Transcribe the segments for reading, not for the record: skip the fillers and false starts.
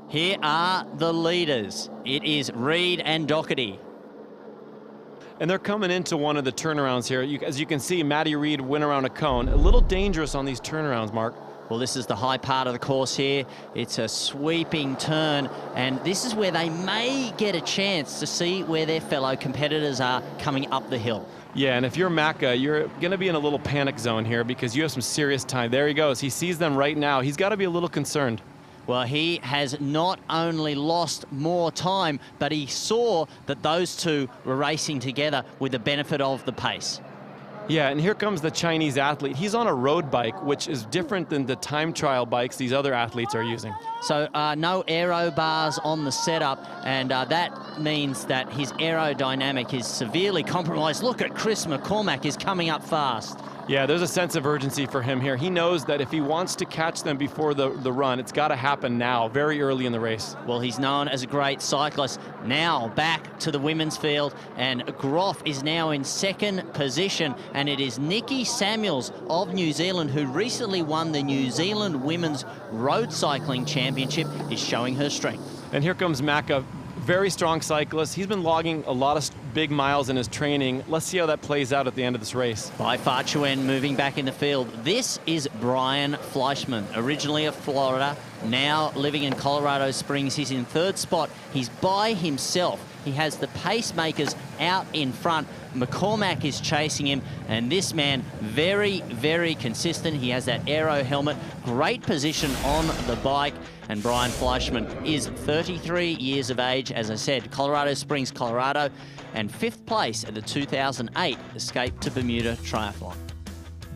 Here are the leaders. It is Reid and Docherty. And they're coming into one of the turnarounds here. As you can see, Maddie Reid went around a cone. A little dangerous on these turnarounds, Mark. Well, this is the high part of the course here. It's a sweeping turn, and this is where they may get a chance to see where their fellow competitors are coming up the hill. Yeah, and if you're Macca, you're going to be in a little panic zone here because you have some serious time. There he goes. He sees them right now. He's got to be a little concerned. Well, he has not only lost more time, but he saw that those two were racing together with the benefit of the pace. Yeah, and here comes the Chinese athlete. He's on a road bike, which is different than the time trial bikes these other athletes are using. So no aero bars on the setup, and that means that his aerodynamic is severely compromised. Look at Chris McCormack is coming up fast. Yeah, there's a sense of urgency for him here. He knows that if he wants to catch them before the run, it's got to happen now, very early in the race. Well, he's known as a great cyclist. Now back to the women's field, and Groff is now in second position, and it is Nikki Samuels of New Zealand, who recently won the New Zealand Women's Road Cycling Championship, is showing her strength. And here comes Macca. Very strong cyclist. He's been logging a lot of big miles in his training. Let's see how that plays out at the end of this race. By FLEISCHMAN moving back in the field. This is Brian FLEISCHMAN, originally of Florida, now living in Colorado Springs. He's in third spot. He's by himself. He has the pacemakers out in front. McCormack is chasing him, and this man, very, very consistent. He has that aero helmet, great position on the bike, and Brian FLEISCHMAN is 33 years of age, as I said, Colorado Springs, Colorado, and 5th place at the 2008 Escape to Bermuda Triathlon.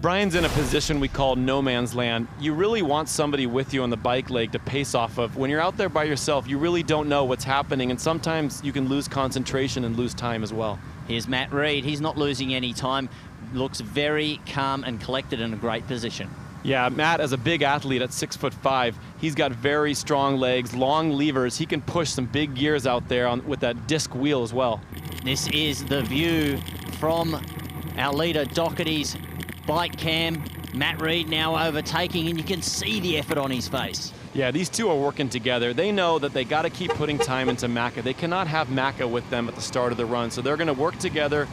Brian's in a position we call no man's land. You really want somebody with you on the bike leg to pace off of. When you're out there by yourself, you really don't know what's happening, and sometimes you can lose concentration and lose time as well. Here's Matt Reid. He's not losing any time. Looks very calm and collected in a great position. Yeah, Matt, as a big athlete at 6'5", he's got very strong legs, long levers. He can push some big gears out there with that disc wheel as well. This is the view from our leader Docherty's bike cam. Matt Reid now overtaking, and you can see the effort on his face. Yeah, these two are working together. They know that they got to keep putting time into Macca. They cannot have Macca with them at the start of the run, so they're going to work together,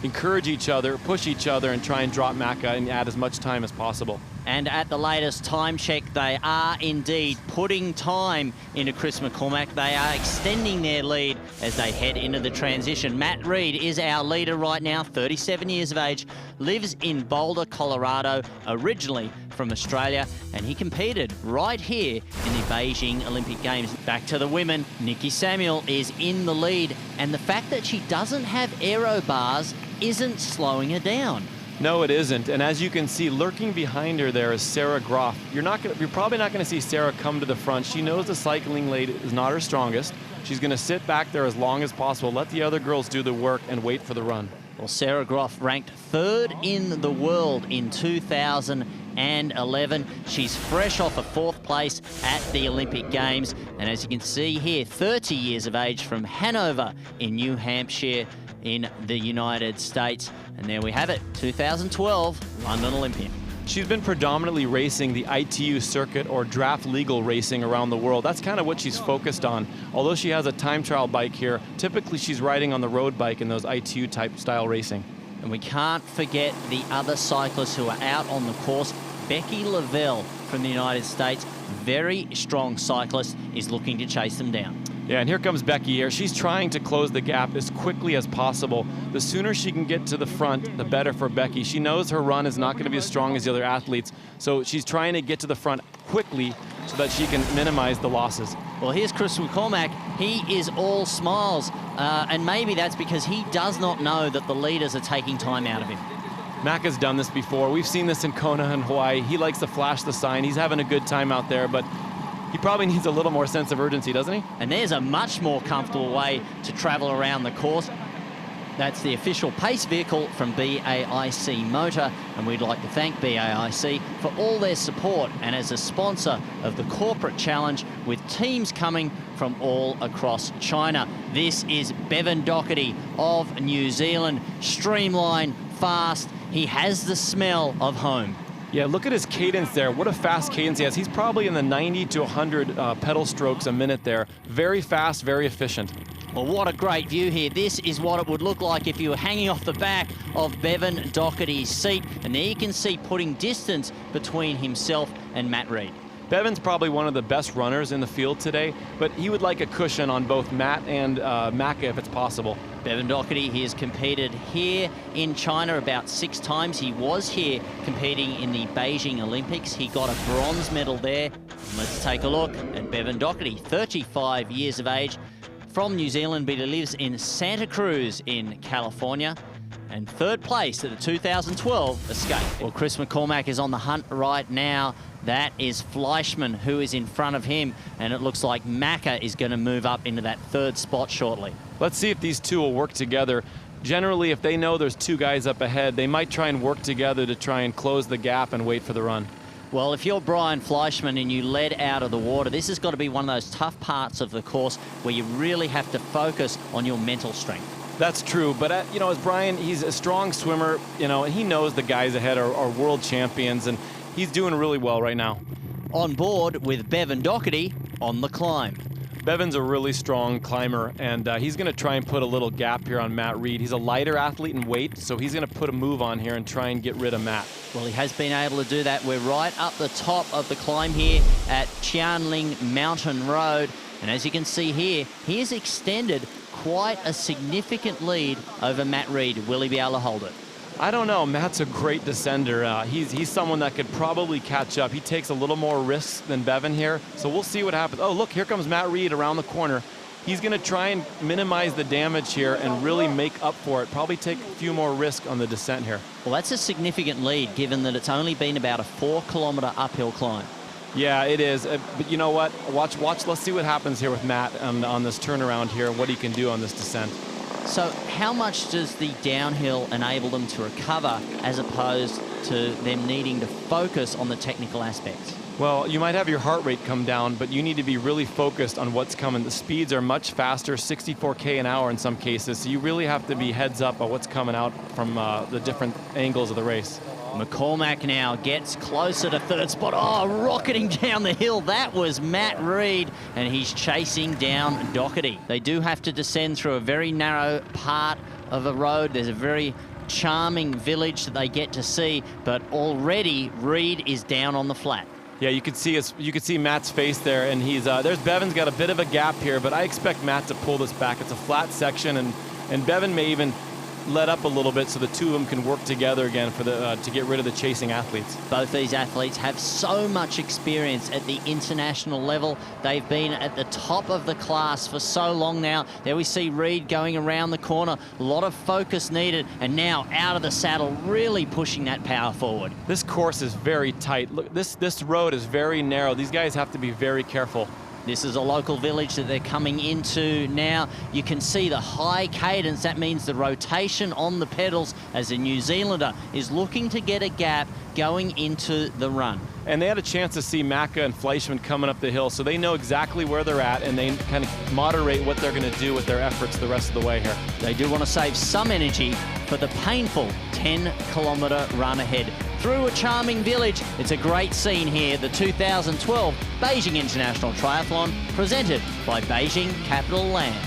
encourage each other, push each other, and try and drop Macca and add as much time as possible. And at the latest time check, they are indeed putting time into Chris McCormack. They are extending their lead as they head into the transition. Matt Reid is our leader right now, 37 years of age, lives in Boulder, Colorado, originally from Australia, and he competed right here in the Beijing Olympic Games. Back to the women, Nikki Samuel is in the lead, and the fact that she doesn't have aero bars isn't slowing her down. No, it isn't. And as you can see, lurking behind her there is Sarah Groff. You're probably not going to see Sarah come to the front. She knows the cycling lead is not her strongest. She's going to sit back there as long as possible, let the other girls do the work, and wait for the run. Well, Sarah Groff ranked 3rd in the world in 2011. She's fresh off a 4th place at the Olympic Games. And as you can see here, 30 years of age from Hanover in New Hampshire in the United States. And there we have it, 2012 London Olympian. She's been predominantly racing the ITU circuit or draft legal racing around the world. That's kind of what she's focused on. Although she has a time trial bike here, typically she's riding on the road bike in those ITU type style racing. And we can't forget the other cyclists who are out on the course. Becky Lavelle from the United States, very strong cyclist, is looking to chase them down. Yeah, and here comes Becky here. She's trying to close the gap as quickly as possible. The sooner she can get to the front, the better for Becky. She knows her run is not going to be as strong as the other athletes, so she's trying to get to the front quickly so that she can minimize the losses. Well, here's Chris McCormack. He is all smiles, and maybe that's because he does not know that the leaders are taking time out of him. Macca's done this before. We've seen this in Kona and Hawaii. He likes to flash the sign. He's having a good time out there, but he probably needs a little more sense of urgency, doesn't he? And there's a much more comfortable way to travel around the course. That's the official pace vehicle from BAIC Motor, and we'd like to thank BAIC for all their support and as a sponsor of the corporate challenge with teams coming from all across China. This is Bevan Docherty of New Zealand. Streamlined, fast. He has the smell of home. Yeah, look at his cadence there. What a fast cadence he has. He's probably in the 90 to 100 pedal strokes a minute there. Very fast, very efficient. Well, what a great view here. This is what it would look like if you were hanging off the back of Bevan Docherty's seat. And there you can see putting distance between himself and Matt Reed. Bevan's probably one of the best runners in the field today, but he would like a cushion on both Matt and Macca if it's possible. Bevan Docherty, he has competed here in China about 6 times. He was here competing in the Beijing Olympics. He got a bronze medal there. Let's take a look at Bevan Docherty, 35 years of age, from New Zealand, but he lives in Santa Cruz in California. And 3rd place at the 2012 Escape. Well, Chris McCormack is on the hunt right now. That is FLEISCHMAN who is in front of him, and it looks like Macca is going to move up into that 3rd spot shortly. Let's see if these two will work together. Generally, if they know there's 2 guys up ahead, they might try and work together to try and close the gap and wait for the run. Well, if you're Brian FLEISCHMAN and you led out of the water, this has got to be one of those tough parts of the course where you really have to focus on your mental strength. That's true, but you know, as Brian, he's a strong swimmer, you know, and he knows the guys ahead are world champions, and he's doing really well right now. On board with Bevan Docherty on the climb. Bevan's a really strong climber, and he's going to try and put a little gap here on Matt Reed. He's a lighter athlete in weight, so he's going to put a move on here and try and get rid of Matt. Well, he has been able to do that. We're right up the top of the climb here at Qianling Mountain Road, and as you can see here, he has extended quite a significant lead over Matt Reed. Will he be able to hold it? I don't know. Matt's a great descender. He's someone that could probably catch up. He takes a little more risks than Bevan here, so we'll see what happens. Oh, look, here comes Matt Reed around the corner. He's going to try and minimize the damage here and really make up for it. Probably take a few more risks on the descent here. Well, that's a significant lead, given that it's only been about a 4-kilometer uphill climb. Yeah, it is. But you know what? Watch. Let's see what happens here with Matt on this turnaround here and what he can do on this descent. So how much does the downhill enable them to recover as opposed to them needing to focus on the technical aspects? Well, you might have your heart rate come down, but you need to be really focused on what's coming. The speeds are much faster, 64K an hour in some cases, so you really have to be heads up on what's coming out from the different angles of the race. McCormack now gets closer to 3rd spot. Oh, rocketing down the hill. That was Matt Reed, and he's chasing down Docherty. They do have to descend through a very narrow part of the road. There's a very charming village that they get to see, but already Reed is down on the flat. Yeah, you could see Matt's face there, and there's Bevan's got a bit of a gap here, but I expect Matt to pull this back. It's a flat section, and Bevan may even let up a little bit so the 2 of them can work together again for to get rid of the chasing athletes. Both these athletes have so much experience at the international level. They've been at the top of the class for so long now. There we see Reed going around the corner. A lot of focus needed, and now out of the saddle, really pushing that power forward. This course is very tight. Look, this road is very narrow. These guys have to be very careful. This is a local village that they're coming into now. You can see the high cadence. That means the rotation on the pedals as a New Zealander is looking to get a gap going into the run. And they had a chance to see Macca and FLEISCHMAN coming up the hill, so they know exactly where they're at, and they kind of moderate what they're going to do with their efforts the rest of the way here. They do want to save some energy for the painful 10-kilometer run ahead through a charming village. It's a great scene here, the 2012 Beijing International Triathlon, presented by Beijing Capital Land.